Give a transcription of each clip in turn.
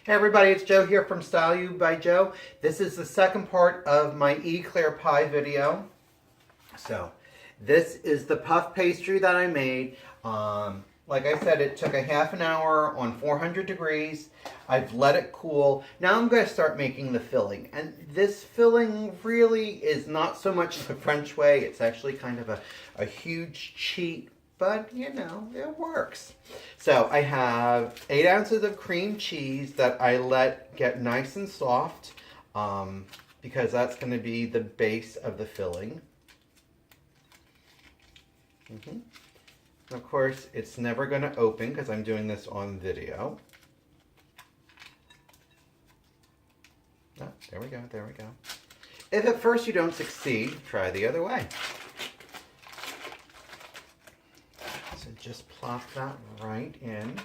Hey everybody, it's Joe here from Style You by Joe. This is the second part of my EclairPie video. So, this is the puff pastry that I made. Like I said, it took a half an hour on 400 degrees. I've let it cool. Now I'm going to start making the filling. And this filling really is not so much the French way. It's actually kind of a huge cheat. But, you know, it works. So I have 8 ounces of cream cheese that I let get nice and soft because that's going to be the base of the filling. And of course, it's never going to open because I'm doing this on video. Oh, there we go, there we go. If at first you don't succeed, try the other way. So just plop that right in.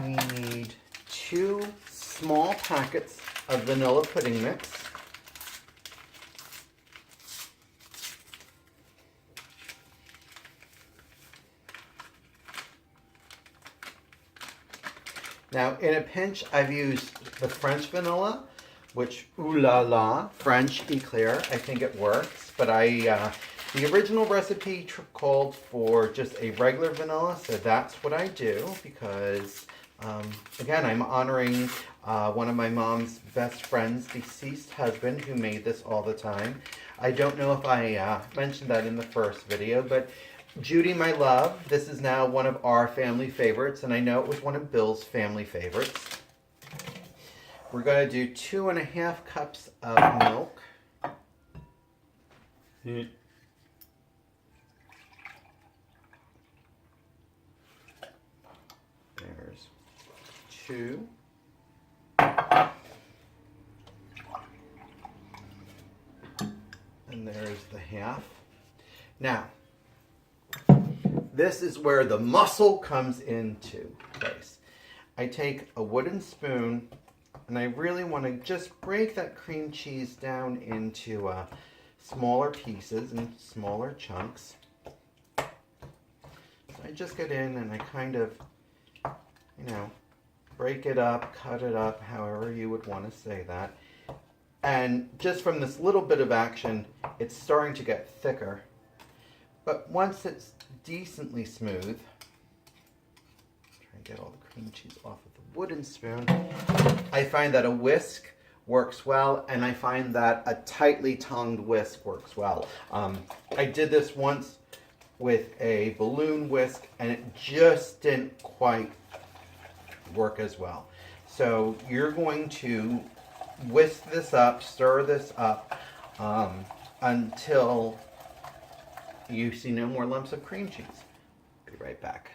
We need 2 small packets of vanilla pudding mix. Now, in a pinch, I've used the French vanilla, which, ooh la la, French eclair. I think it works, but the original recipe called for just a regular vanilla, so that's what I do because, again, I'm honoring one of my mom's best friend's deceased husband who made this all the time. I don't know if I mentioned that in the first video, but Judy, my love, this is now one of our family favorites, and I know it was one of Bill's family favorites. We're going to do 2.5 cups of milk. There's 2. And there's the half. Now, this is where the muscle comes into place. I take a wooden spoon and I really want to just break that cream cheese down into smaller pieces and smaller chunks. So I just get in and I kind of, you know, break it up, cut it up, however you would want to say that. And just from this little bit of action, it's starting to get thicker. But once it's decently smooth, try and get all the cream cheese off of the wooden spoon, I find that a whisk works well, and I find that a tightly tongued whisk works well. I did this once with a balloon whisk, and it just didn't quite work as well. So you're going to whisk this up, stir this up until you see no more lumps of cream cheese. Be right back.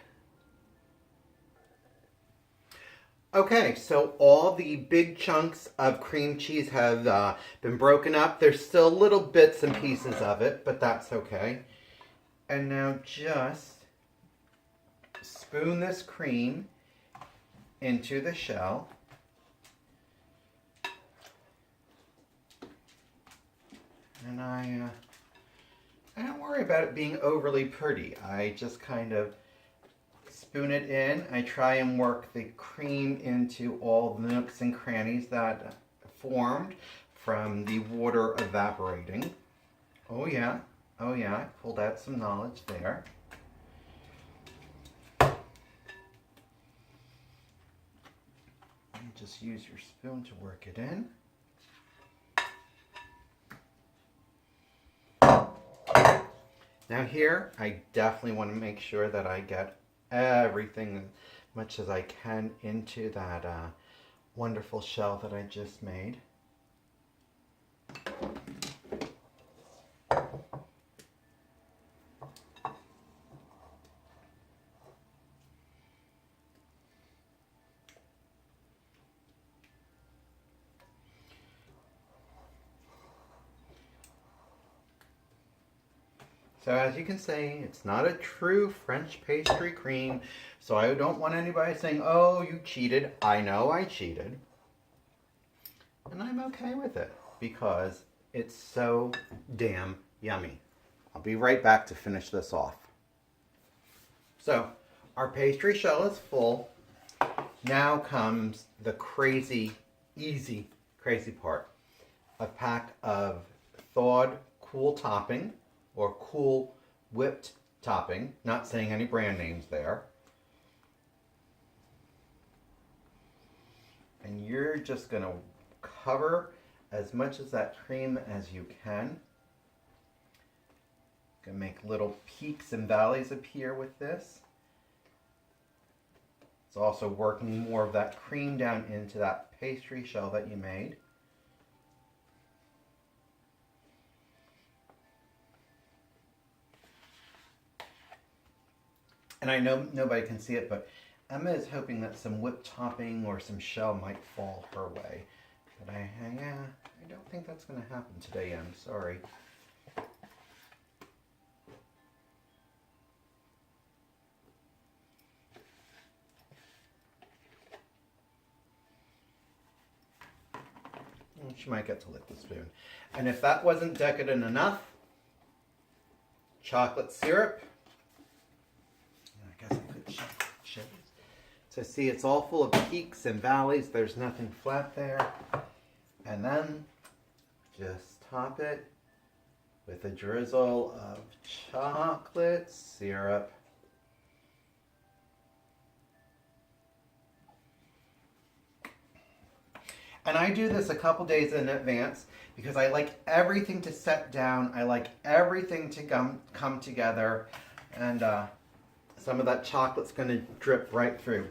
Okay, so all the big chunks of cream cheese have been broken up. There's still little bits and pieces of it, but that's okay. And now just spoon this cream into the shell. And I don't worry about it being overly pretty. I just kind of spoon it in. I try and work the cream into all the nooks and crannies that formed from the water evaporating. Oh yeah, I pulled out some knowledge there. And just use your spoon to work it in. Now here, I definitely want to make sure that I get everything as much as I can into that wonderful shell that I just made. So as you can see, it's not a true French pastry cream, so I don't want anybody saying, oh, you cheated. I know I cheated. And I'm okay with it because it's so damn yummy. I'll be right back to finish this off. So our pastry shell is full. Now comes the crazy, easy, crazy part. A pack of thawed cool topping or cool whipped topping. Not saying any brand names there. And you're just going to cover as much of that cream as you can. Going to make little peaks and valleys appear with this. It's also working more of that cream down into that pastry shell that you made. And I know nobody can see it, but Emma is hoping that some whipped topping or some shell might fall her way. But I don't think that's going to happen today, Em. Sorry. She might get to lick the spoon. And if that wasn't decadent enough, chocolate syrup. I guess I could show this. So see, it's all full of peaks and valleys. There's nothing flat there. And then just top it with a drizzle of chocolate syrup. And I do this a couple days in advance because I like everything to set down. I like everything to come together. And some of that chocolate's going to drip right through.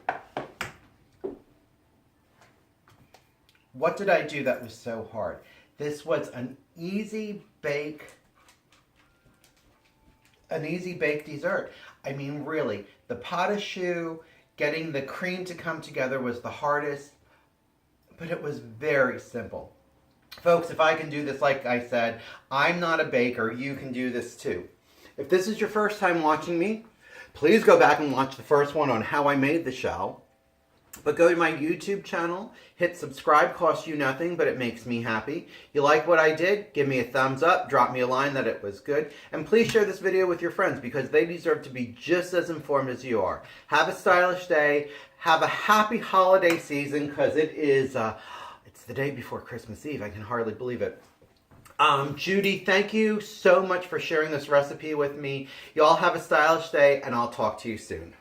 What did I do that was so hard? This was an easy bake dessert. I mean, really, the pot au choux, getting the cream to come together was the hardest. But it was very simple. Folks, if I can do this, like I said, I'm not a baker. You can do this too. If this is your first time watching me, please go back and watch the first one on how I made the shell. But go to my YouTube channel, hit subscribe, costs you nothing, but it makes me happy. You like what I did? Give me a thumbs up, drop me a line that it was good, and please share this video with your friends because they deserve to be just as informed as you are. Have a stylish day. Have a happy holiday season because it is, it's the day before Christmas Eve. I can hardly believe it. Judy, thank you so much for sharing this recipe with me. You all have a stylish day, and I'll talk to you soon.